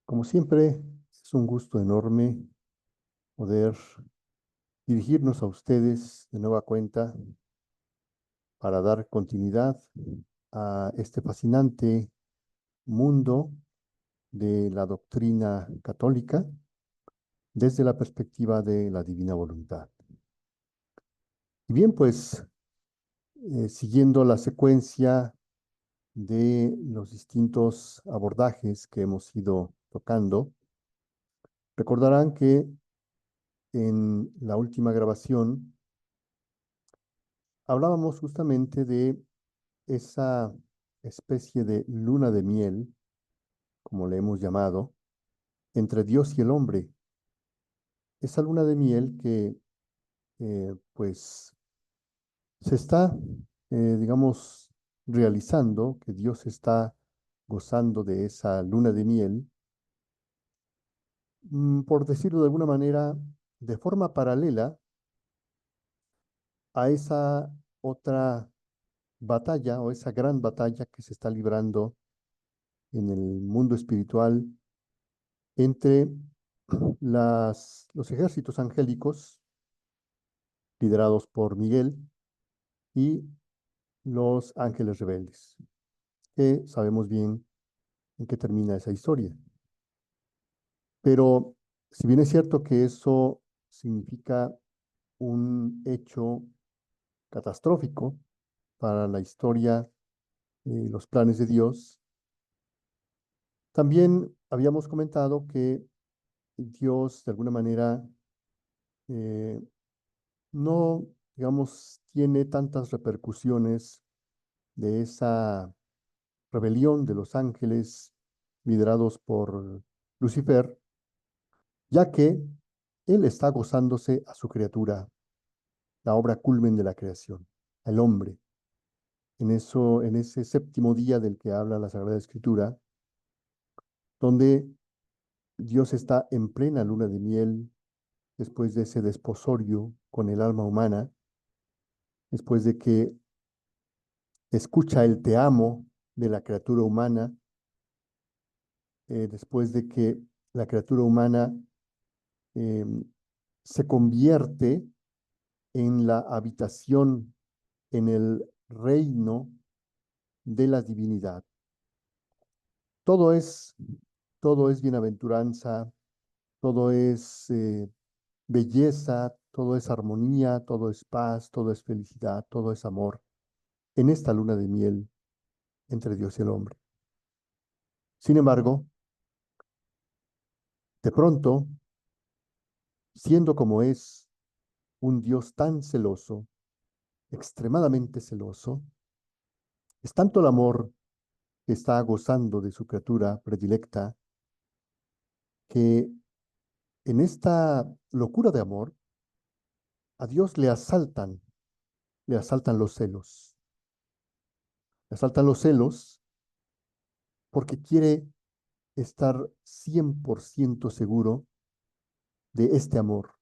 Como siempre, es un gusto enorme poder dirigirnos a ustedes de nueva cuenta para dar continuidad a este fascinante mundo de la doctrina católica desde la perspectiva de la divina voluntad. Y bien, pues, siguiendo la secuencia de los distintos abordajes que hemos ido tocando, recordarán que en la última grabación hablábamos justamente de esa especie de luna de miel, como le hemos llamado, entre Dios y el hombre. Esa luna de miel que, pues, se está, digamos, realizando, que Dios está gozando de esa luna de miel, por decirlo de alguna manera, de forma paralela a esa otra batalla o esa gran batalla que se está librando en el mundo espiritual entre los ejércitos angélicos liderados por Miguel y los ángeles rebeldes, que sabemos bien en qué termina esa historia. Pero si bien es cierto que eso significa un hecho catastrófico para la historia y los planes de Dios, también habíamos comentado que Dios de alguna manera eh, no, digamos, tiene tantas repercusiones de esa rebelión de los ángeles liderados por Lucifer, ya que él está gozándose a su criatura, la obra culmen de la creación, al hombre. En ese séptimo día del que habla la Sagrada Escritura, donde Dios está en plena luna de miel después de ese desposorio con el alma humana, después de que escucha el te amo de la criatura humana, después de que la criatura humana eh, se convierte en la habitación, en el reino de la divinidad. Todo es, todo es bienaventuranza, todo es belleza, todo es armonía, todo es paz, todo es felicidad, todo es amor en esta luna de miel entre Dios y el hombre. Sin embargo, de pronto, siendo como es un Dios tan celoso, extremadamente celoso, es tanto el amor que está gozando de su criatura predilecta que en esta locura de amor a Dios le asaltan los celos. Le asaltan los celos porque quiere estar 100% seguro de este amor,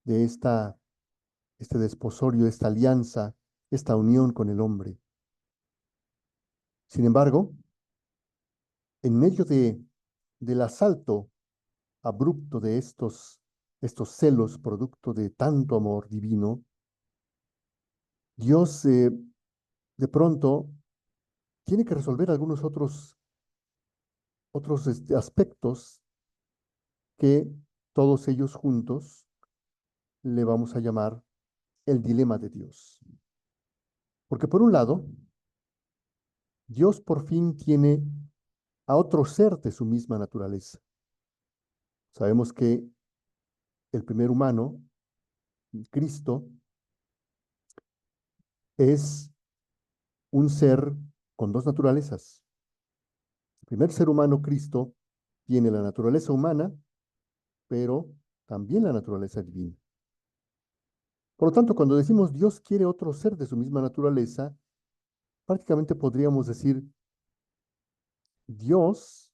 de este desposorio, esta alianza, esta unión con el hombre. Sin embargo, en medio del asalto abrupto de estos celos producto de tanto amor divino, Dios de pronto tiene que resolver algunos otros aspectos que todos ellos juntos le vamos a llamar el dilema de Dios. Porque por un lado, Dios por fin tiene a otro ser de su misma naturaleza. Sabemos que el primer humano, Cristo, es un ser con dos naturalezas. El primer ser humano, Cristo, tiene la naturaleza humana, pero también la naturaleza divina. Por lo tanto, cuando decimos Dios quiere otro ser de su misma naturaleza, prácticamente podríamos decir Dios,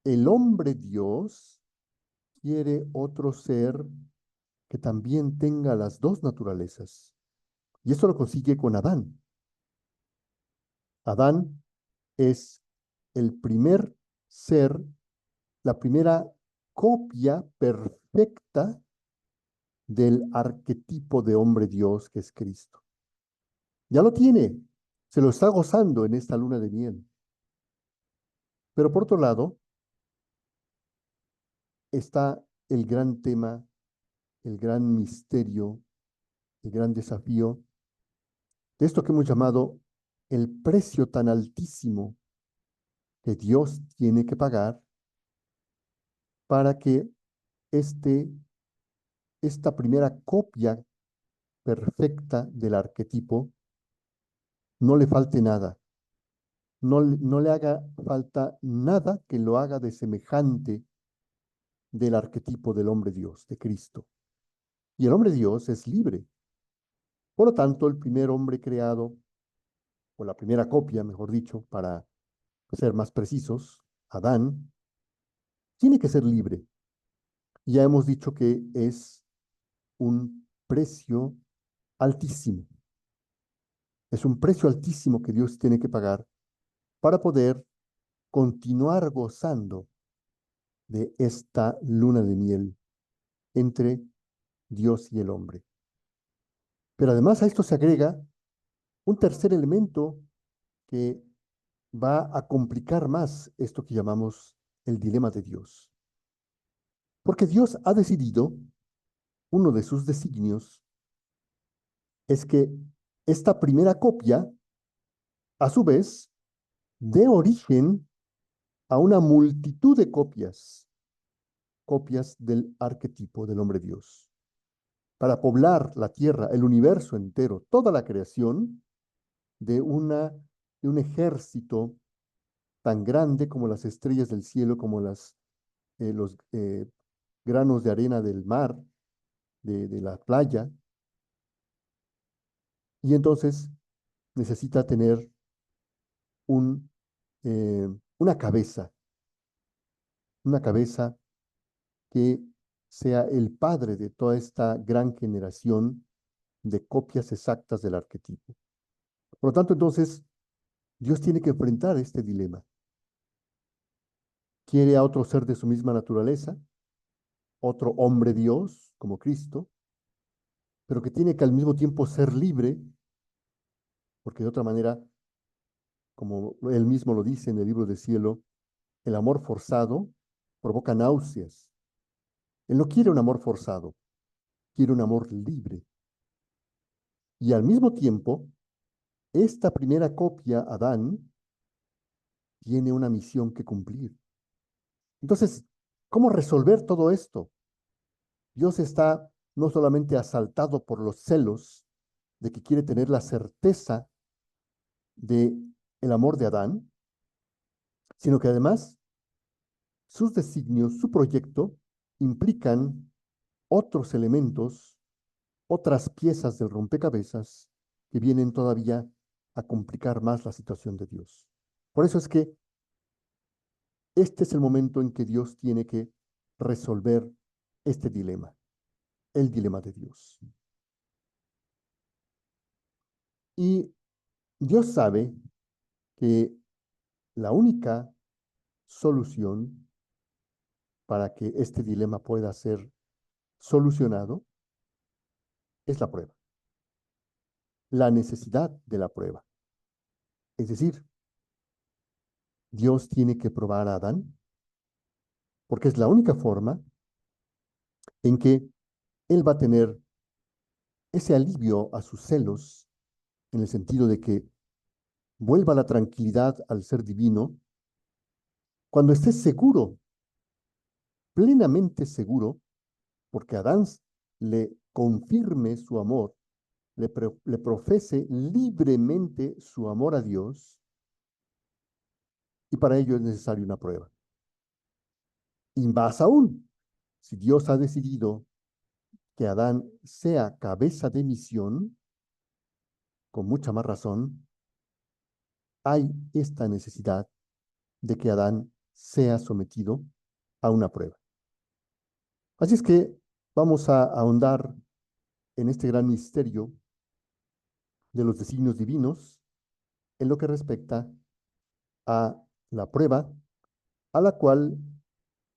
el hombre Dios, quiere otro ser que también tenga las dos naturalezas. Y esto lo consigue con Adán. Adán es el primer ser la primera copia perfecta del arquetipo de hombre Dios que es Cristo. Ya lo tiene, se lo está gozando en esta luna de miel. Pero por otro lado, está el gran tema, el gran misterio, el gran desafío de esto que hemos llamado el precio tan altísimo que Dios tiene que pagar para que este, esta primera copia perfecta del arquetipo no le falte nada, no le haga falta nada que lo haga de semejante del arquetipo del hombre Dios, de Cristo. Y el hombre Dios es libre. Por lo tanto, el primer hombre creado, o la primera copia, mejor dicho, para ser más precisos, Adán, tiene que ser libre. Ya hemos dicho que es un precio altísimo. Es un precio altísimo que Dios tiene que pagar para poder continuar gozando de esta luna de miel entre Dios y el hombre. Pero además a esto se agrega un tercer elemento que va a complicar más esto que llamamos el dilema de Dios. Porque Dios ha decidido, uno de sus designios es que esta primera copia, a su vez, dé origen a una multitud de copias, copias del arquetipo del hombre Dios, para poblar la tierra, el universo entero, toda la creación de, de un ejército tan grande como las estrellas del cielo, como los granos de arena del mar, de la playa, y entonces necesita tener un, eh, una cabeza, una cabeza que sea el padre de toda esta gran generación de copias exactas del arquetipo. Por lo tanto, entonces, Dios tiene que enfrentar este dilema. Quiere a otro ser de su misma naturaleza, otro hombre Dios, como Cristo, pero que tiene que al mismo tiempo ser libre, porque de otra manera, como él mismo lo dice en el libro del cielo, el amor forzado provoca náuseas. Él no quiere un amor forzado, quiere un amor libre. Y al mismo tiempo, esta primera copia, Adán, tiene una misión que cumplir. Entonces, ¿cómo resolver todo esto? Dios está no solamente asaltado por los celos de que quiere tener la certeza de el amor de Adán, sino que además sus designios, su proyecto, implican otros elementos, otras piezas del rompecabezas que vienen todavía a complicar más la situación de Dios. Por eso es que este es el momento en que Dios tiene que resolver este dilema, el dilema de Dios. Y Dios sabe que la única solución para que este dilema pueda ser solucionado es la prueba, la necesidad de la prueba. Es decir, Dios tiene que probar a Adán porque es la única forma en que él va a tener ese alivio a sus celos en el sentido de que vuelva la tranquilidad al ser divino cuando esté seguro, plenamente seguro, porque Adán le confirme su amor, le profese libremente su amor a Dios, y para ello es necesaria una prueba. Y más aún, si Dios ha decidido que Adán sea cabeza de misión, con mucha más razón, hay esta necesidad de que Adán sea sometido a una prueba. Así es que vamos a ahondar en este gran misterio de los designios divinos en lo que respecta a la prueba a la cual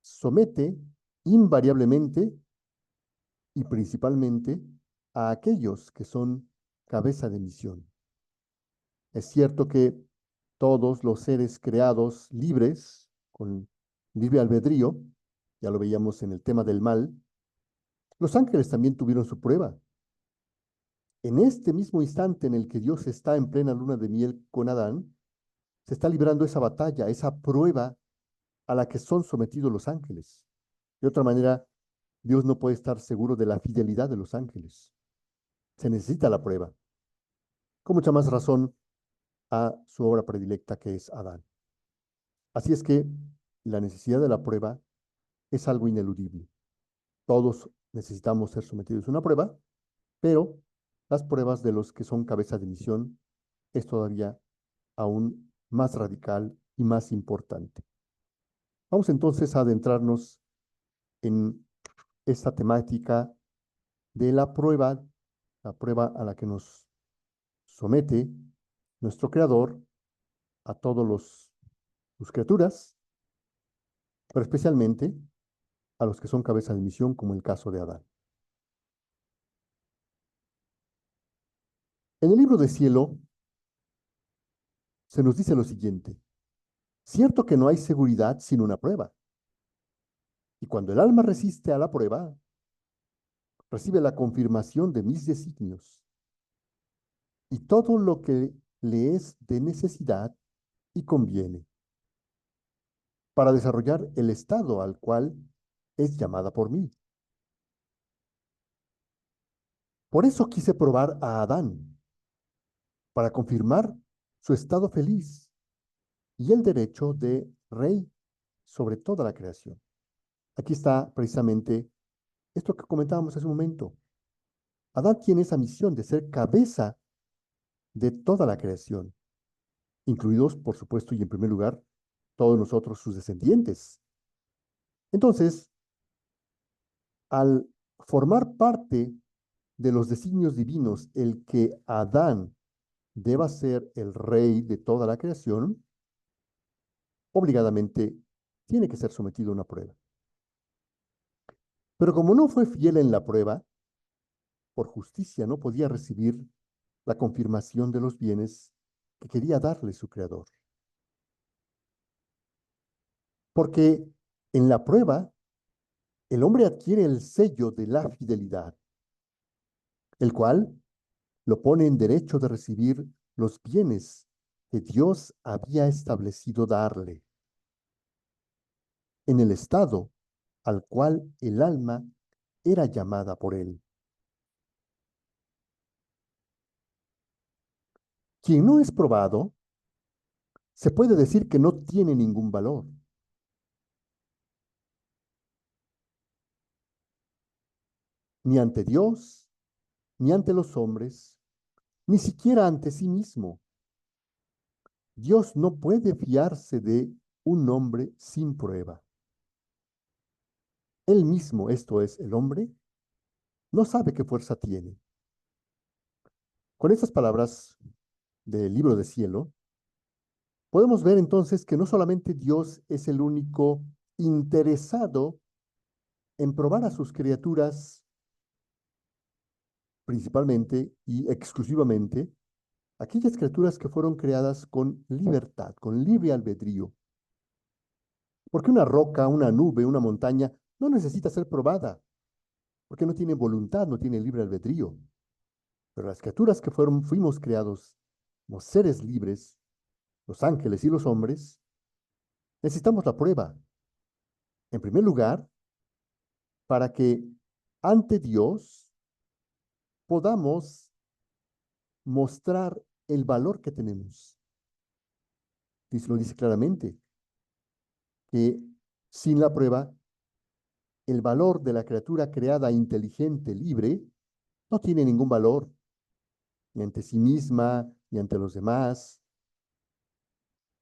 somete invariablemente y principalmente a aquellos que son cabeza de misión. Es cierto que todos los seres creados libres, con libre albedrío, ya lo veíamos en el tema del mal, los ángeles también tuvieron su prueba. En este mismo instante en el que Dios está en plena luna de miel con Adán, se está librando esa batalla, esa prueba a la que son sometidos los ángeles. De otra manera, Dios no puede estar seguro de la fidelidad de los ángeles. Se necesita la prueba. Con mucha más razón a su obra predilecta que es Adán. Así es que la necesidad de la prueba es algo ineludible. Todos necesitamos ser sometidos a una prueba, pero las pruebas de los que son cabeza de misión es todavía aún más radical y más importante. Vamos entonces a adentrarnos en esta temática de la prueba a la que nos somete nuestro Creador a todos sus criaturas, pero especialmente a los que son cabeza de misión, como el caso de Adán. En el libro de Cielo se nos dice lo siguiente: cierto que no hay seguridad sin una prueba, y cuando el alma resiste a la prueba, recibe la confirmación de mis designios, y todo lo que le es de necesidad y conviene, para desarrollar el estado al cual es llamada por mí. Por eso quise probar a Adán, para confirmar su estado feliz y el derecho de rey sobre toda la creación. Aquí está precisamente esto que comentábamos hace un momento. Adán tiene esa misión de ser cabeza de toda la creación, incluidos, por supuesto, y en primer lugar, todos nosotros, sus descendientes. Entonces, al formar parte de los designios divinos, el que Adán deba ser el rey de toda la creación, obligadamente tiene que ser sometido a una prueba. Pero como no fue fiel en la prueba, por justicia no podía recibir la confirmación de los bienes que quería darle su Creador. Porque en la prueba, el hombre adquiere el sello de la fidelidad, el cual lo pone en derecho de recibir los bienes que Dios había establecido darle, en el estado al cual el alma era llamada por él. Quien no es probado, se puede decir que no tiene ningún valor. Ni ante Dios, ni ante los hombres, ni siquiera ante sí mismo. Dios no puede fiarse de un hombre sin prueba. Él mismo, esto es, el hombre, no sabe qué fuerza tiene. Con estas palabras del libro de Cielo, podemos ver entonces que no solamente Dios es el único interesado en probar a sus criaturas, principalmente y exclusivamente, aquellas criaturas que fueron creadas con libertad, con libre albedrío. Porque una roca, una nube, una montaña no necesita ser probada, porque no tiene voluntad, no tiene libre albedrío. Pero las criaturas que fuimos creados como seres libres, los ángeles y los hombres, necesitamos la prueba. En primer lugar, para que ante Dios podamos mostrar el valor que tenemos. Lo dice claramente, que sin la prueba, el valor de la criatura creada inteligente, libre, no tiene ningún valor, ni ante sí misma, ni ante los demás.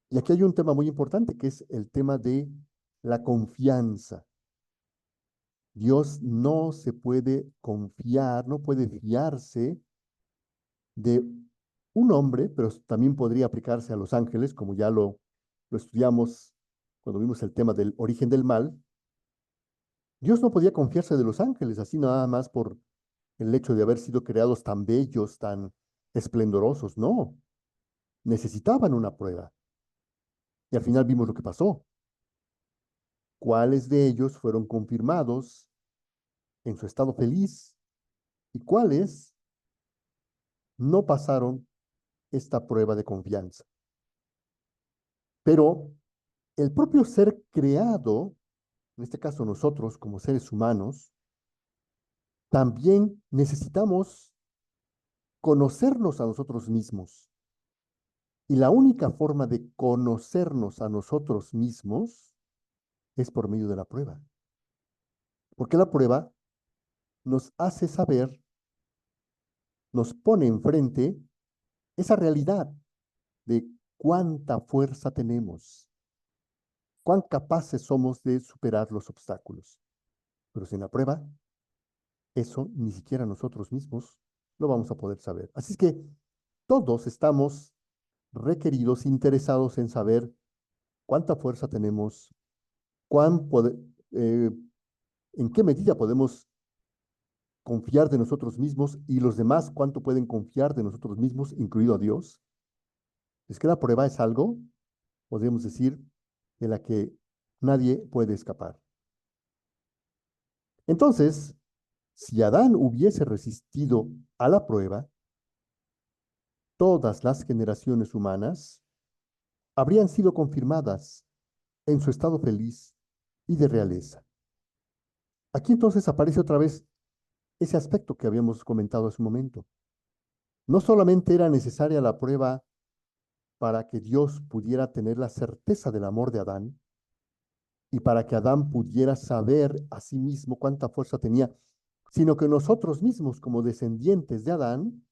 Y aquí hay un tema muy importante, que es el tema de la confianza. Dios no se puede confiar, no puede fiarse de un hombre, pero también podría aplicarse a los ángeles, como ya lo estudiamos cuando vimos el tema del origen del mal. Dios no podía confiarse de los ángeles, así nada más por el hecho de haber sido creados tan bellos, tan esplendorosos. No, necesitaban una prueba. Y al final vimos lo que pasó. ¿Cuáles de ellos fueron confirmados en su estado feliz y cuáles no pasaron esta prueba de confianza? Pero el propio ser creado, en este caso nosotros como seres humanos, también necesitamos conocernos a nosotros mismos. Y la única forma de conocernos a nosotros mismos es por medio de la prueba. Porque la prueba nos hace saber, nos pone enfrente esa realidad de cuánta fuerza tenemos, cuán capaces somos de superar los obstáculos. Pero sin la prueba, eso ni siquiera nosotros mismos lo vamos a poder saber. Así es que todos estamos requeridos, interesados en saber cuánta fuerza tenemos, cuán eh, en qué medida podemos confiar de nosotros mismos y los demás cuánto pueden confiar de nosotros mismos, incluido a Dios. Es que la prueba es algo, podríamos decir, de la que nadie puede escapar. Entonces, si Adán hubiese resistido a la prueba, todas las generaciones humanas habrían sido confirmadas en su estado feliz y de realeza. Aquí entonces aparece otra vez ese aspecto que habíamos comentado hace un momento. No solamente era necesaria la prueba para que Dios pudiera tener la certeza del amor de Adán y para que Adán pudiera saber a sí mismo cuánta fuerza tenía, sino que nosotros mismos como descendientes de Adán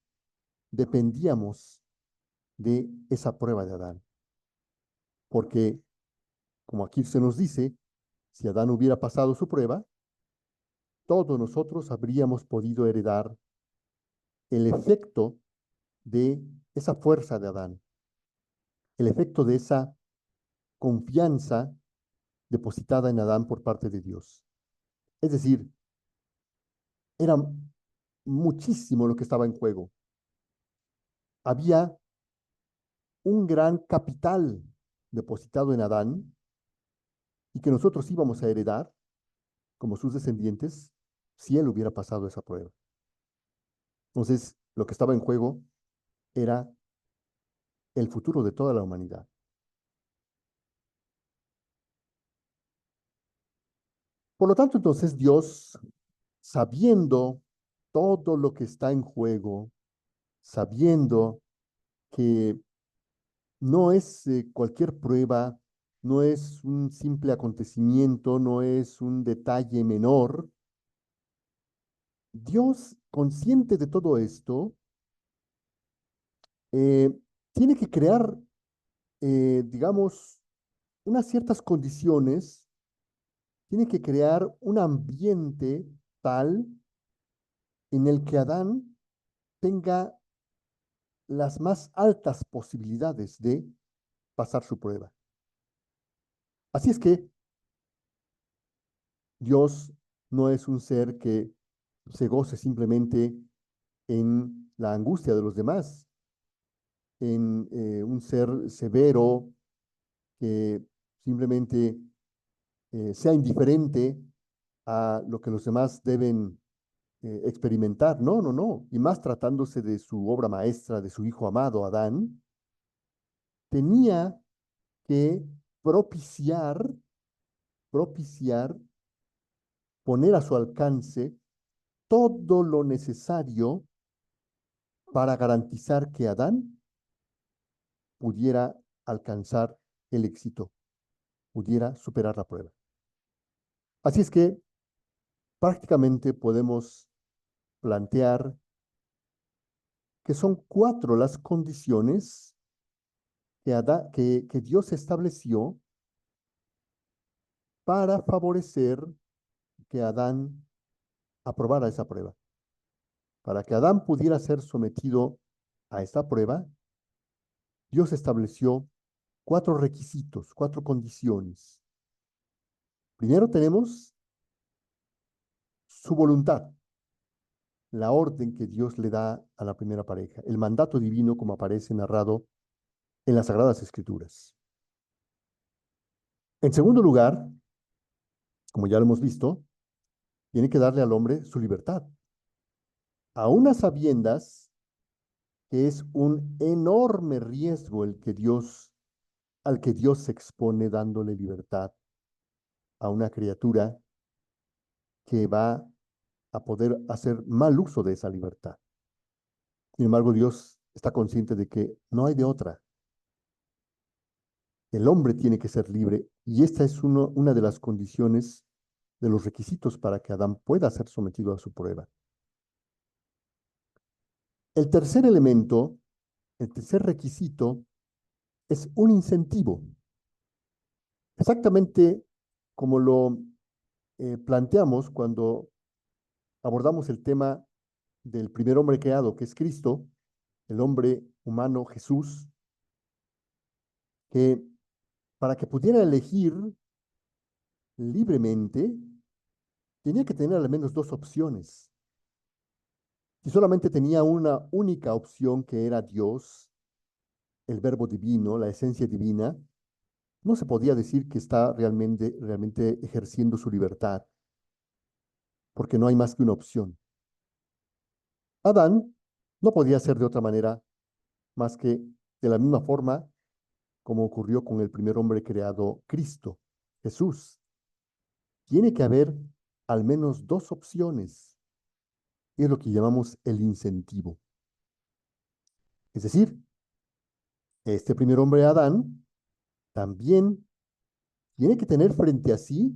dependíamos de esa prueba de Adán. Porque, como aquí se nos dice, si Adán hubiera pasado su prueba, todos nosotros habríamos podido heredar el efecto de esa fuerza de Adán, el efecto de esa confianza depositada en Adán por parte de Dios. Es decir, era muchísimo lo que estaba en juego. Había un gran capital depositado en Adán y que nosotros íbamos a heredar como sus descendientes si él hubiera pasado esa prueba. Entonces, lo que estaba en juego era el futuro de toda la humanidad. Por lo tanto, entonces Dios, sabiendo todo lo que está en juego, sabiendo que no es cualquier prueba, no es un simple acontecimiento, no es un detalle menor, Dios, consciente de todo esto, eh, tiene que crear, digamos, unas ciertas condiciones, tiene que crear un ambiente tal en el que Adán tenga las más altas posibilidades de pasar su prueba. Así es que Dios no es un ser que se goce simplemente en la angustia de los demás, en un ser severo que simplemente sea indiferente a lo que los demás deben experimentar. No, no, no. Y más tratándose de su obra maestra, de su hijo amado, Adán, tenía que propiciar, propiciar, poner a su alcance todo lo necesario para garantizar que Adán pudiera alcanzar el éxito, pudiera superar la prueba. Así es que prácticamente podemos plantear que son cuatro las condiciones que Dios estableció para favorecer que Adán aprobara esa prueba. Para que Adán pudiera ser sometido a esta prueba, Dios estableció cuatro requisitos, cuatro condiciones. Primero tenemos su voluntad, la orden que Dios le da a la primera pareja, el mandato divino como aparece narrado en las Sagradas Escrituras. En segundo lugar, como ya lo hemos visto, tiene que darle al hombre su libertad, a unas sabiendas que es un enorme riesgo al que Dios se expone dándole libertad a una criatura que va a poder hacer mal uso de esa libertad. Sin embargo, Dios está consciente de que no hay de otra. El hombre tiene que ser libre y esta es una de las condiciones, de los requisitos para que Adán pueda ser sometido a su prueba. El tercer elemento, el tercer requisito, es un incentivo. Exactamente como lo planteamos cuando abordamos el tema del primer hombre creado, que es Cristo, el hombre humano Jesús, que para que pudiera elegir libremente, tenía que tener al menos dos opciones. Si solamente tenía una única opción, que era Dios, el verbo divino, la esencia divina, no se podía decir que está realmente ejerciendo su libertad, porque no hay más que una opción. Adán no podía ser de otra manera más que de la misma forma como ocurrió con el primer hombre creado, Cristo, Jesús. Tiene que haber al menos dos opciones, y es lo que llamamos el incentivo. Es decir, este primer hombre, Adán, también tiene que tener frente a sí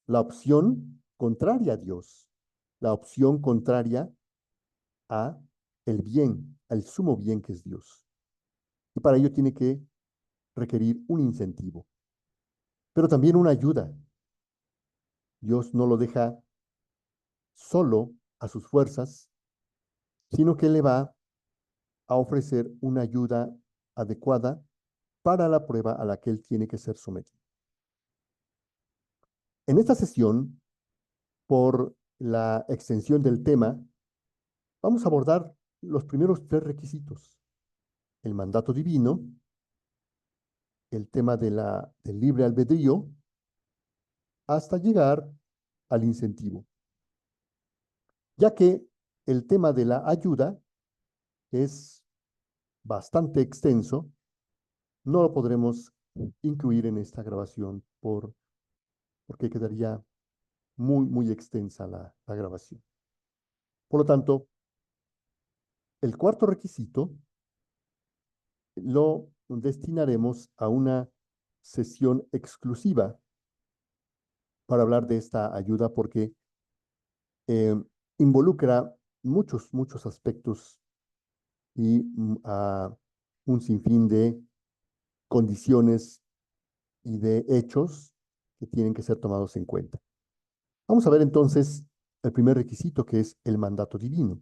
la opción contraria a Dios, la opción contraria a el bien, al sumo bien que es Dios. Y para ello tiene que requerir un incentivo, pero también una ayuda. Dios no lo deja solo a sus fuerzas, sino que le va a ofrecer una ayuda adecuada para la prueba a la que él tiene que ser sometido. En esta sesión, por la extensión del tema, vamos a abordar los primeros tres requisitos: el mandato divino, el tema del libre albedrío, hasta llegar al incentivo, ya que el tema de la ayuda es bastante extenso. No lo podremos incluir en esta grabación porque quedaría muy extensa la grabación. Por lo tanto, el cuarto requisito lo destinaremos a una sesión exclusiva para hablar de esta ayuda, porque eh, involucra muchos aspectos y a un sinfín de condiciones y de hechos que tienen que ser tomados en cuenta. Vamos a ver entonces el primer requisito, que es el mandato divino.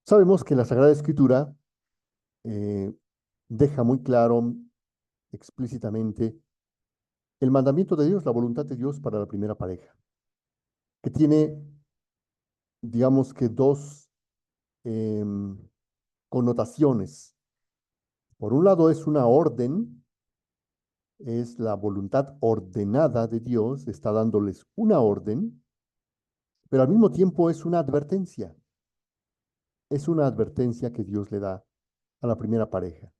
Sabemos que la Sagrada Escritura eh, deja muy claro explícitamente el mandamiento de Dios, la voluntad de Dios para la primera pareja, que tiene, digamos que dos em, connotaciones. Por un lado es una orden, es la voluntad ordenada de Dios, está dándoles una orden, pero al mismo tiempo es una advertencia que Dios le da a la primera pareja.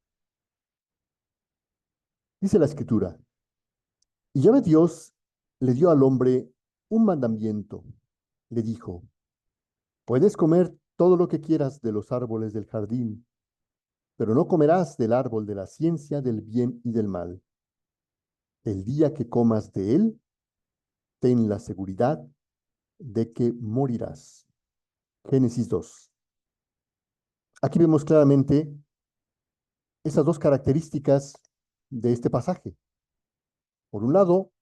Dice la Escritura: y Yahvé Dios le dio al hombre un mandamiento. Le dijo: puedes comer todo lo que quieras de los árboles del jardín, pero no comerás del árbol de la ciencia del bien y del mal. El día que comas de él, ten la seguridad de que morirás. Génesis 2. Aquí vemos claramente esas dos características de este pasaje. Por un lado,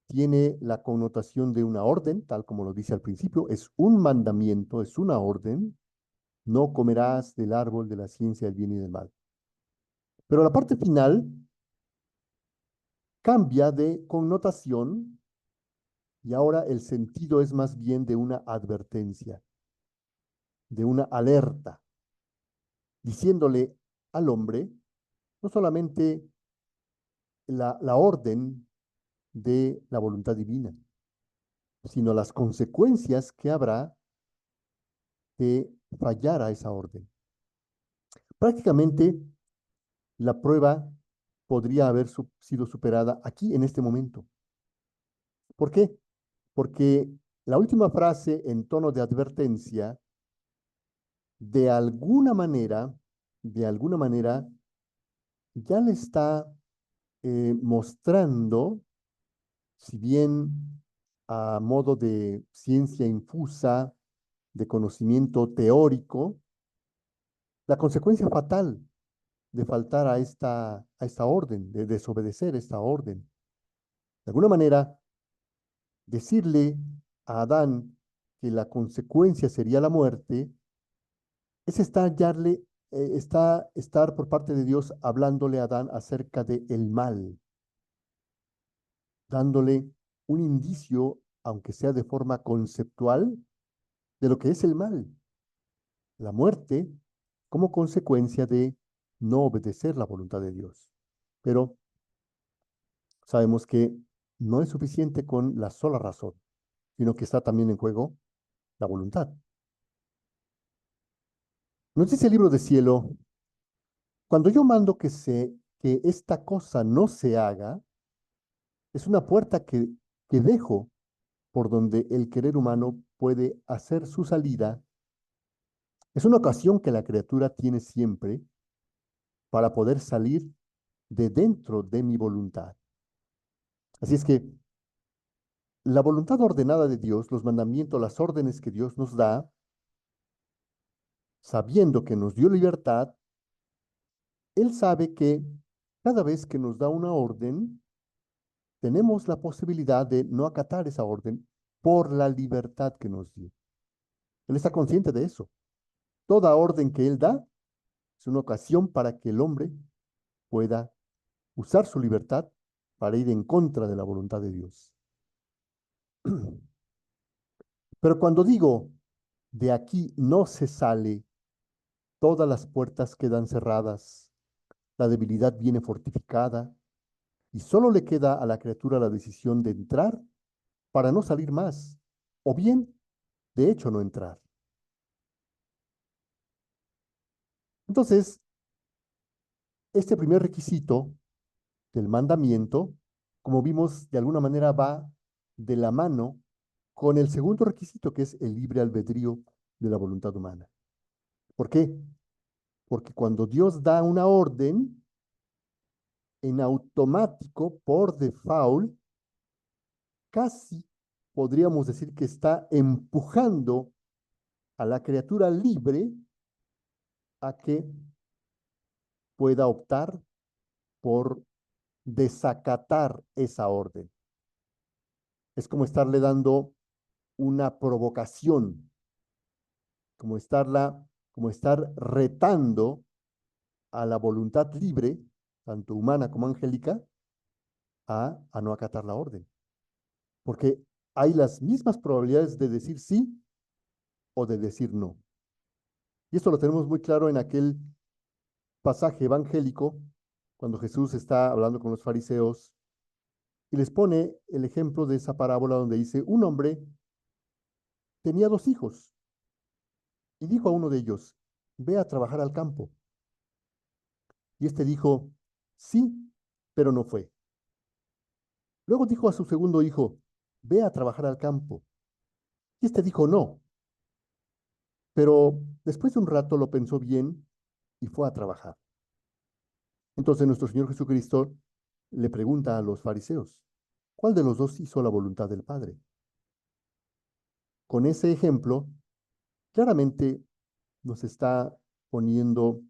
tiene la connotación de una orden, tal como lo dice al principio, es un mandamiento, es una orden: no comerás del árbol de la ciencia del bien y del mal. Pero la parte final cambia de connotación Y ahora el sentido es más bien de una advertencia, de una alerta, diciéndole al hombre no solamente la orden de la voluntad divina, sino las consecuencias que habrá de fallar a esa orden. Prácticamente la prueba podría haber sido superada aquí en este momento. ¿Por qué? Porque la última frase en tono de advertencia, de alguna manera, de alguna manera, ya le está mostrando, si bien a modo de ciencia infusa, de conocimiento teórico, la consecuencia fatal de faltar a esta orden, de desobedecer esta orden. De alguna manera, decirle a Adán que la consecuencia sería la muerte, es estar por parte de Dios hablándole a Adán acerca de el mal, dándole un indicio, aunque sea de forma conceptual, de lo que es el mal, la muerte, como consecuencia de no obedecer la voluntad de Dios. Pero sabemos que no es suficiente con la sola razón, sino que está también en juego la voluntad. Nos dice el libro de cielo, cuando yo mando que esta cosa no se haga, es una puerta que dejo por donde el querer humano puede hacer su salida. Es una ocasión que la criatura tiene siempre para poder salir de dentro de mi voluntad. Así es que la voluntad ordenada de Dios, los mandamientos, las órdenes que Dios nos da, sabiendo que nos dio libertad, Él sabe que cada vez que nos da una orden, tenemos la posibilidad de no acatar esa orden por la libertad que nos dio. Él está consciente de eso. Toda orden que Él da es una ocasión para que el hombre pueda usar su libertad para ir en contra de la voluntad de Dios. Pero cuando digo, de aquí no se sale, todas las puertas quedan cerradas, la debilidad viene fortificada y solo le queda a la criatura la decisión de entrar para no salir más, o bien, de hecho, no entrar. Entonces, este primer requisito del mandamiento, como vimos, de alguna manera va de la mano con el segundo requisito, que es el libre albedrío de la voluntad humana. ¿Por qué? Porque cuando Dios da una orden, en automático, por default, casi podríamos decir que está empujando a la criatura libre a que pueda optar por desacatar esa orden. Es como estarle dando una provocación, como como estar retando a la voluntad libre, tanto humana como angélica, a no acatar la orden. Porque hay las mismas probabilidades de decir sí o de decir no. Y esto lo tenemos muy claro en aquel pasaje evangélico, cuando Jesús está hablando con los fariseos y les pone el ejemplo de esa parábola donde dice, un hombre tenía 2 hijos y dijo a uno de ellos, ve a trabajar al campo. Y este dijo, sí, pero no fue. Luego dijo a su segundo hijo, ve a trabajar al campo. Y este dijo, no, pero después de un rato lo pensó bien y fue a trabajar. Entonces nuestro Señor Jesucristo le pregunta a los fariseos, ¿cuál de los dos hizo la voluntad del Padre? Con ese ejemplo, claramente nos está poniendo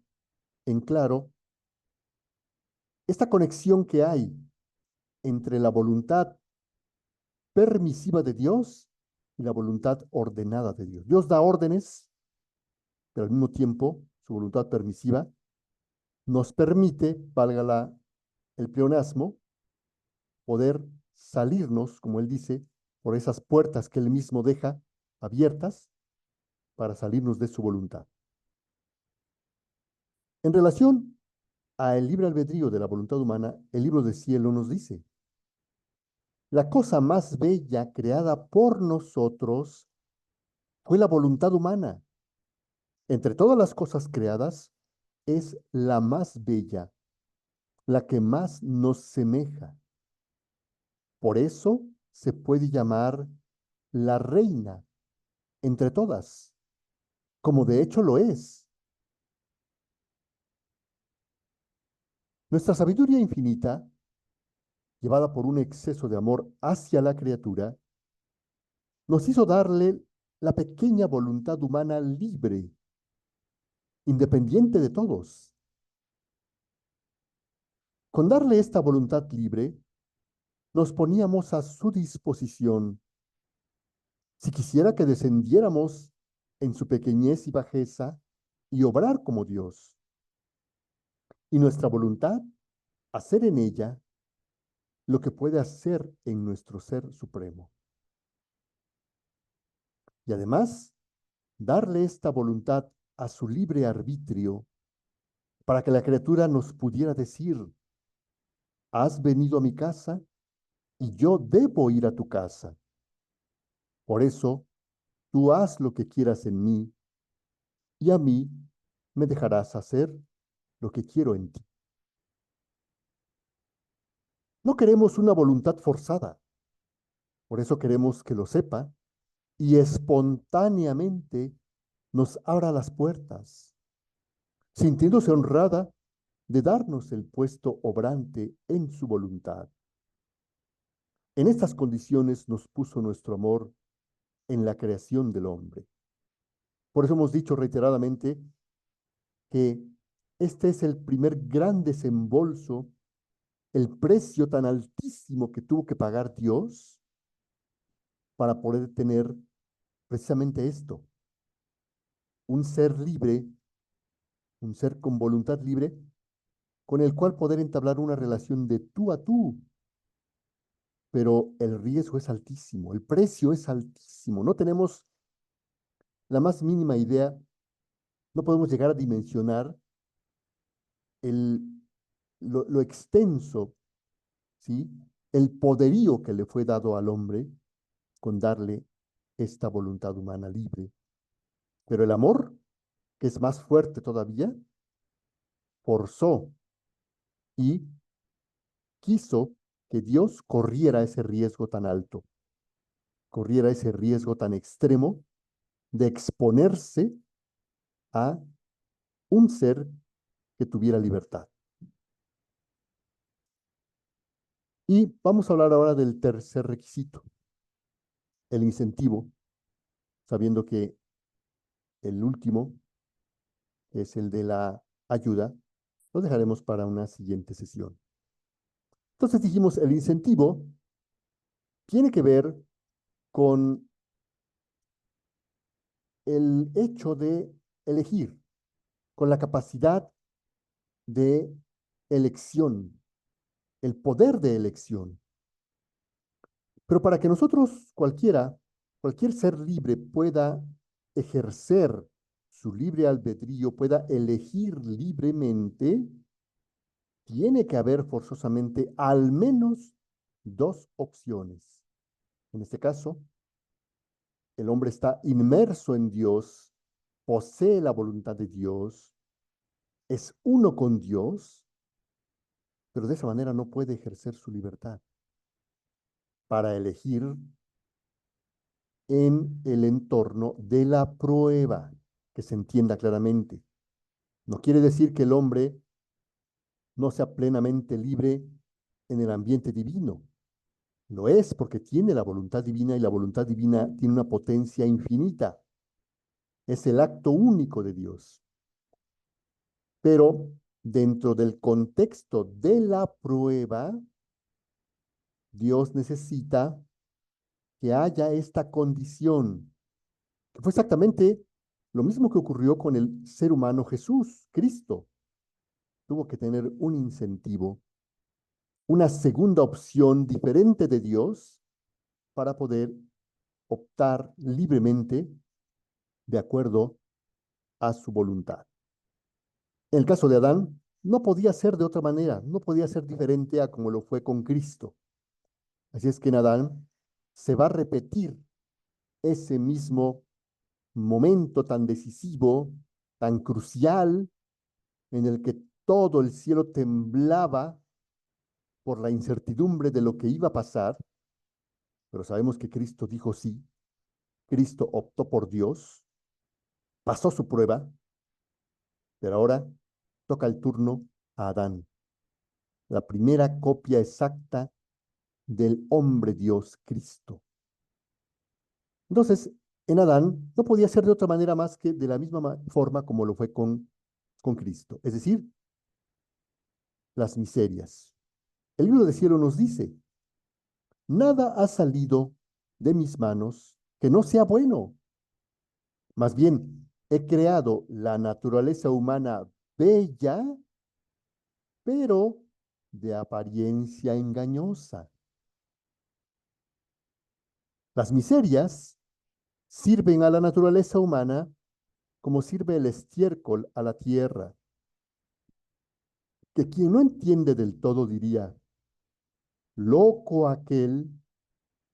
en claro esta conexión que hay entre la voluntad permisiva de Dios y la voluntad ordenada de Dios. Dios da órdenes, pero al mismo tiempo su voluntad permisiva nos permite, valga el pleonasmo, poder salirnos, como él dice, por esas puertas que Él mismo deja abiertas para salirnos de su voluntad. En relación al libre albedrío de la voluntad humana, el libro del cielo nos dice, la cosa más bella creada por nosotros fue la voluntad humana. Entre todas las cosas creadas, es la más bella, la que más nos semeja. Por eso se puede llamar la reina entre todas, como de hecho lo es. Nuestra sabiduría infinita, llevada por un exceso de amor hacia la criatura, nos hizo darle la pequeña voluntad humana libre, independiente de todos. Con darle esta voluntad libre, nos poníamos a su disposición. Si quisiera que descendiéramos en su pequeñez y bajeza y obrar como Dios, y nuestra voluntad, hacer en ella lo que puede hacer en nuestro ser supremo. Y además, darle esta voluntad a su libre arbitrio para que la criatura nos pudiera decir, has venido a mi casa y yo debo ir a tu casa. Por eso, tú haz lo que quieras en mí y a mí me dejarás hacer lo que quiero en ti. No queremos una voluntad forzada, por eso queremos que lo sepa y espontáneamente nos abra las puertas, sintiéndose honrada de darnos el puesto obrante en su voluntad. En estas condiciones nos puso nuestro amor en la creación del hombre. Por eso hemos dicho reiteradamente que este es el primer gran desembolso, el precio tan altísimo que tuvo que pagar Dios para poder tener precisamente esto, un ser libre, un ser con voluntad libre, con el cual poder entablar una relación de tú a tú. Pero el riesgo es altísimo, el precio es altísimo. No tenemos la más mínima idea, no podemos llegar a dimensionar el, lo extenso, ¿sí? El poderío que le fue dado al hombre con darle esta voluntad humana libre. Pero el amor, que es más fuerte todavía, forzó y quiso que Dios corriera ese riesgo tan alto, corriera ese riesgo tan extremo de exponerse a un ser que tuviera libertad. Y vamos a hablar ahora del tercer requisito, el incentivo, sabiendo que el último es el de la ayuda, lo dejaremos para una siguiente sesión. Entonces dijimos, el incentivo tiene que ver con el hecho de elegir, con la capacidad de elección, el poder de elección. Pero para que nosotros, cualquier ser libre pueda ejercer su libre albedrío, pueda elegir libremente, tiene que haber forzosamente al menos dos opciones. En este caso, el hombre está inmerso en Dios, posee la voluntad de Dios, es uno con Dios, pero de esa manera no puede ejercer su libertad para elegir en el entorno de la prueba, que se entienda claramente. No quiere decir que el hombre no sea plenamente libre en el ambiente divino. Lo es porque tiene la voluntad divina y la voluntad divina tiene una potencia infinita. Es el acto único de Dios. Pero dentro del contexto de la prueba, Dios necesita que haya esta condición, que fue exactamente lo mismo que ocurrió con el ser humano Jesús, Cristo. Tuvo que tener un incentivo, una segunda opción diferente de Dios para poder optar libremente de acuerdo a su voluntad. En el caso de Adán, no podía ser de otra manera, no podía ser diferente a como lo fue con Cristo. Así es que en Adán se va a repetir ese mismo momento tan decisivo, tan crucial, en el que todo el cielo temblaba por la incertidumbre de lo que iba a pasar, pero sabemos que Cristo dijo sí, Cristo optó por Dios, pasó su prueba, pero ahora toca el turno a Adán, la primera copia exacta del hombre Dios Cristo. Entonces, en Adán no podía ser de otra manera más que de la misma forma como lo fue con Cristo, es decir, las miserias. El libro del cielo nos dice, nada ha salido de mis manos que no sea bueno. Más bien, he creado la naturaleza humana bella, pero de apariencia engañosa. Las miserias sirven a la naturaleza humana como sirve el estiércol a la tierra, que quien no entiende del todo diría, loco aquel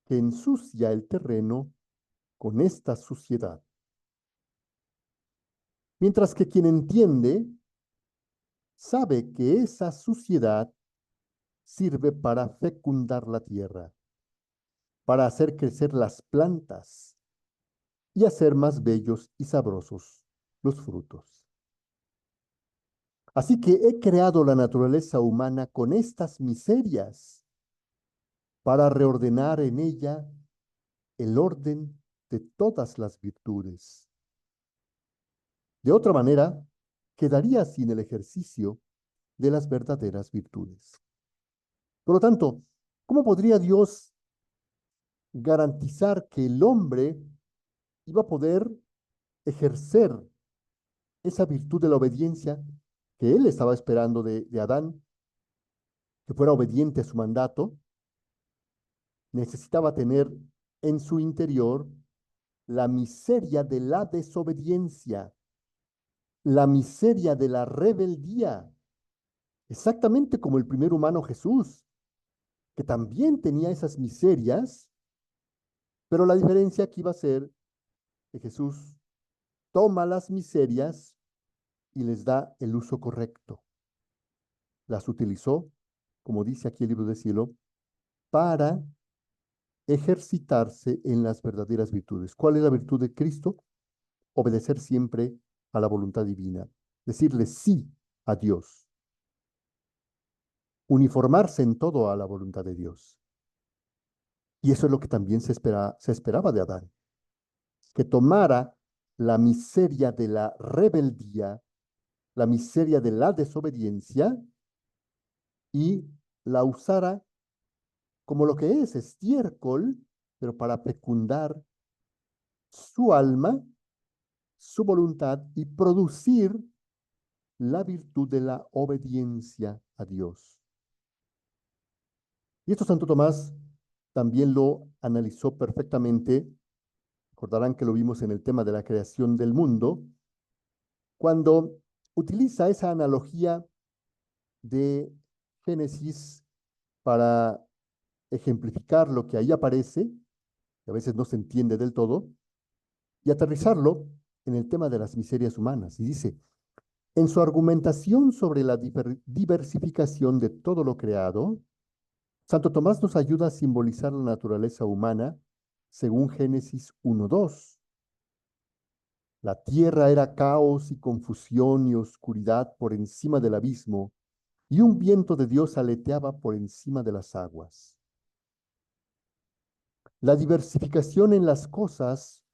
que ensucia el terreno con esta suciedad. Mientras que quien entiende sabe que esa suciedad sirve para fecundar la tierra, para hacer crecer las plantas y hacer más bellos y sabrosos los frutos. Así que he creado la naturaleza humana con estas miserias para reordenar en ella el orden de todas las virtudes. De otra manera, quedaría sin el ejercicio de las verdaderas virtudes. Por lo tanto, ¿cómo podría Dios garantizar que el hombre iba a poder ejercer esa virtud de la obediencia que él estaba esperando de Adán, que fuera obediente a su mandato? Necesitaba tener en su interior la miseria de la desobediencia, la miseria de la rebeldía, exactamente como el primer humano Jesús, que también tenía esas miserias, pero la diferencia aquí va a ser que Jesús toma las miserias y les da el uso correcto. Las utilizó, como dice aquí el libro del cielo, para ejercitarse en las verdaderas virtudes. ¿Cuál es la virtud de Cristo? Obedecer siempre a la voluntad divina, decirle sí a Dios, uniformarse en todo a la voluntad de Dios. Y eso es lo que también se esperaba de Adán, que tomara la miseria de la rebeldía, la miseria de la desobediencia y la usara como lo que es estiércol, pero para fecundar su alma, su voluntad y producir la virtud de la obediencia a Dios. Y esto Santo Tomás también lo analizó perfectamente. Recordarán que lo vimos en el tema de la creación del mundo, cuando utiliza esa analogía de Génesis para ejemplificar lo que ahí aparece, que a veces no se entiende del todo, y aterrizarlo en el tema de las miserias humanas. Y dice, en su argumentación sobre la diversificación de todo lo creado, Santo Tomás nos ayuda a simbolizar la naturaleza humana según Génesis 1:2. La tierra era caos y confusión y oscuridad por encima del abismo, y un viento de Dios aleteaba por encima de las aguas. La diversificación en las cosas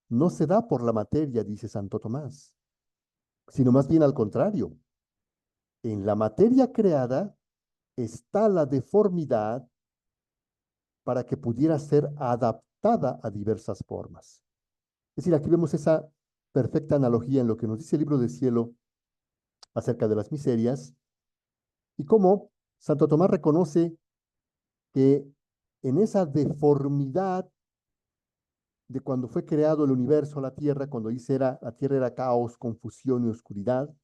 no se da por la materia, dice Santo Tomás, sino más bien al contrario. En la materia creada está la deformidad para que pudiera ser adaptada a diversas formas. Es decir, aquí vemos esa perfecta analogía en lo que nos dice el libro del cielo acerca de las miserias y cómo Santo Tomás reconoce que en esa deformidad de cuando fue creado el universo, la Tierra, cuando dice la Tierra era caos, confusión y oscuridad,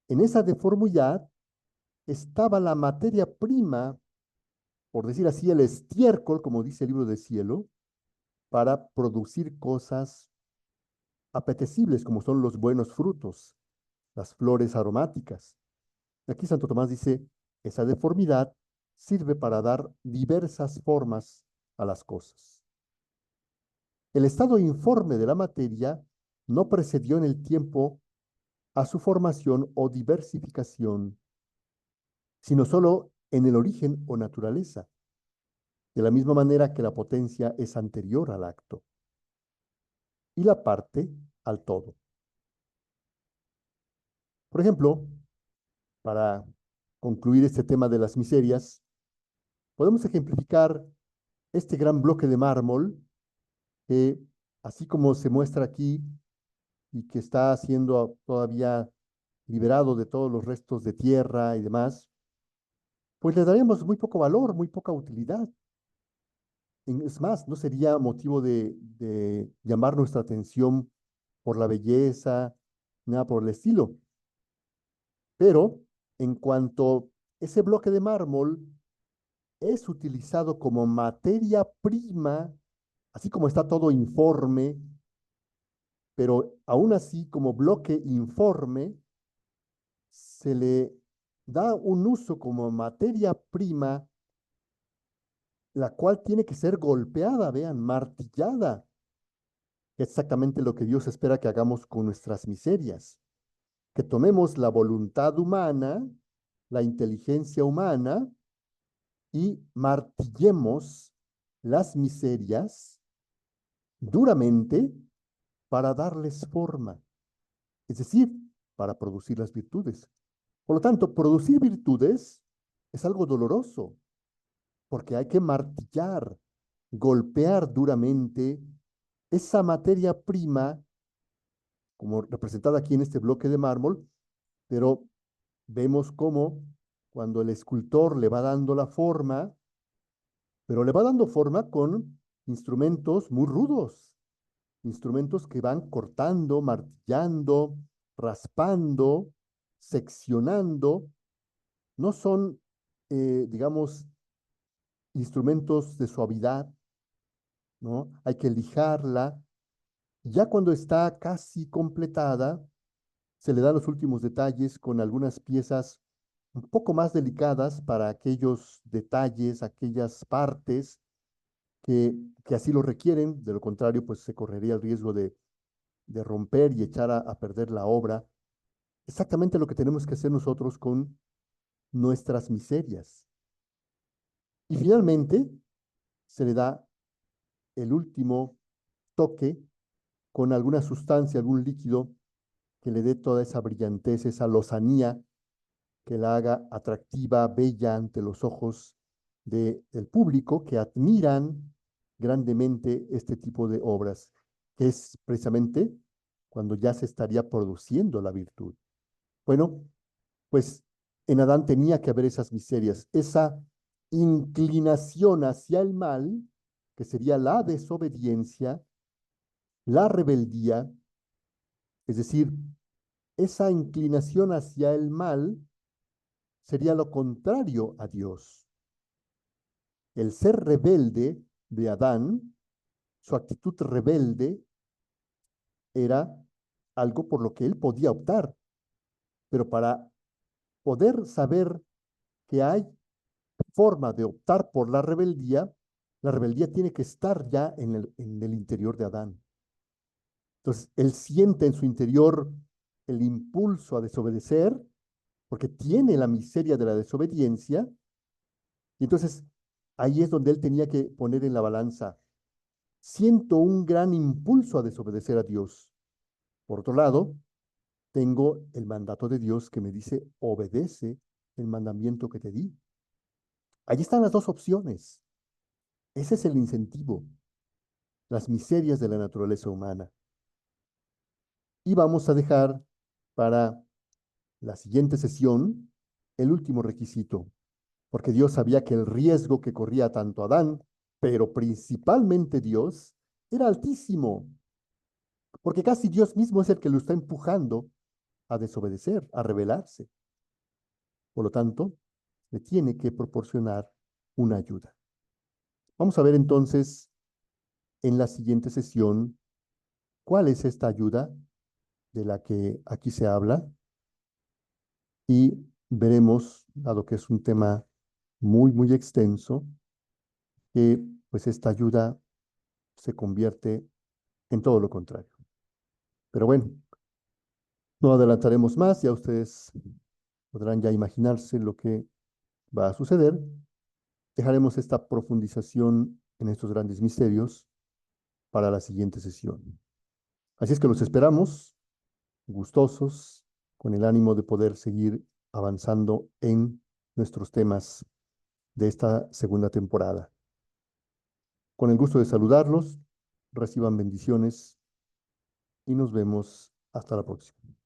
en esa deformidad estaba la materia prima, por decir así, el estiércol, como dice el libro del cielo, para producir cosas apetecibles, como son los buenos frutos, las flores aromáticas. Aquí Santo Tomás dice, esa deformidad sirve para dar diversas formas a las cosas. El estado informe de la materia no precedió en el tiempo a su formación o diversificación, sino solo en el origen o naturaleza, de la misma manera que la potencia es anterior al acto y la parte al todo. Por ejemplo, para concluir este tema de las miserias, podemos ejemplificar este gran bloque de mármol que, así como se muestra aquí y que está siendo todavía liberado de todos los restos de tierra y demás, pues le daríamos muy poco valor, muy poca utilidad. Es más, no sería motivo de llamar nuestra atención por la belleza, nada por el estilo. Pero en cuanto ese bloque de mármol es utilizado como materia prima, así como está todo informe, pero aún así como bloque informe, se le da un uso como materia prima, la cual tiene que ser golpeada, vean, martillada, que es exactamente lo que Dios espera que hagamos con nuestras miserias, que tomemos la voluntad humana, la inteligencia humana, y martillemos las miserias duramente para darles forma, es decir, para producir las virtudes. Por lo tanto, producir virtudes es algo doloroso, porque hay que martillar, golpear duramente esa materia prima, como representada aquí en este bloque de mármol, pero vemos cómo cuando el escultor le va dando la forma, pero le va dando forma con instrumentos muy rudos, instrumentos que van cortando, martillando, raspando, seccionando, no son, digamos, instrumentos de suavidad, ¿no? Hay que lijarla. Ya cuando está casi completada, se le dan los últimos detalles con algunas piezas un poco más delicadas para aquellos detalles, aquellas partes que así lo requieren. De lo contrario, pues se correría el riesgo de romper y echar a perder la obra. Exactamente lo que tenemos que hacer nosotros con nuestras miserias. Y finalmente, se le da el último toque con alguna sustancia, algún líquido que le dé toda esa brillantez, esa lozanía, que la haga atractiva, bella ante los ojos del público que admiran grandemente este tipo de obras, que es precisamente cuando ya se estaría produciendo la virtud. Bueno, pues en Adán tenía que haber esas miserias, esa inclinación hacia el mal, que sería la desobediencia, la rebeldía, es decir, esa inclinación hacia el mal sería lo contrario a Dios. El ser rebelde de Adán, su actitud rebelde, era algo por lo que él podía optar, pero para poder saber que hay forma de optar por la rebeldía tiene que estar ya en el interior de Adán. Entonces, él siente en su interior el impulso a desobedecer, porque tiene la miseria de la desobediencia, y entonces ahí es donde él tenía que poner en la balanza. Siento un gran impulso a desobedecer a Dios. Por otro lado, tengo el mandato de Dios que me dice, obedece el mandamiento que te di. Allí están las dos opciones. Ese es el incentivo, las miserias de la naturaleza humana. Y vamos a dejar para la siguiente sesión el último requisito, porque Dios sabía que el riesgo que corría tanto Adán, pero principalmente Dios, era altísimo, porque casi Dios mismo es el que lo está empujando a desobedecer, a rebelarse. Por lo tanto, le tiene que proporcionar una ayuda. Vamos a ver entonces en la siguiente sesión cuál es esta ayuda de la que aquí se habla y veremos, dado que es un tema muy extenso, que pues esta ayuda se convierte en todo lo contrario. Pero bueno, no adelantaremos más, ya ustedes podrán ya imaginarse lo que va a suceder. Dejaremos esta profundización en estos grandes misterios para la siguiente sesión. Así es que los esperamos, gustosos, con el ánimo de poder seguir avanzando en nuestros temas de esta segunda temporada. Con el gusto de saludarlos, reciban bendiciones y nos vemos hasta la próxima.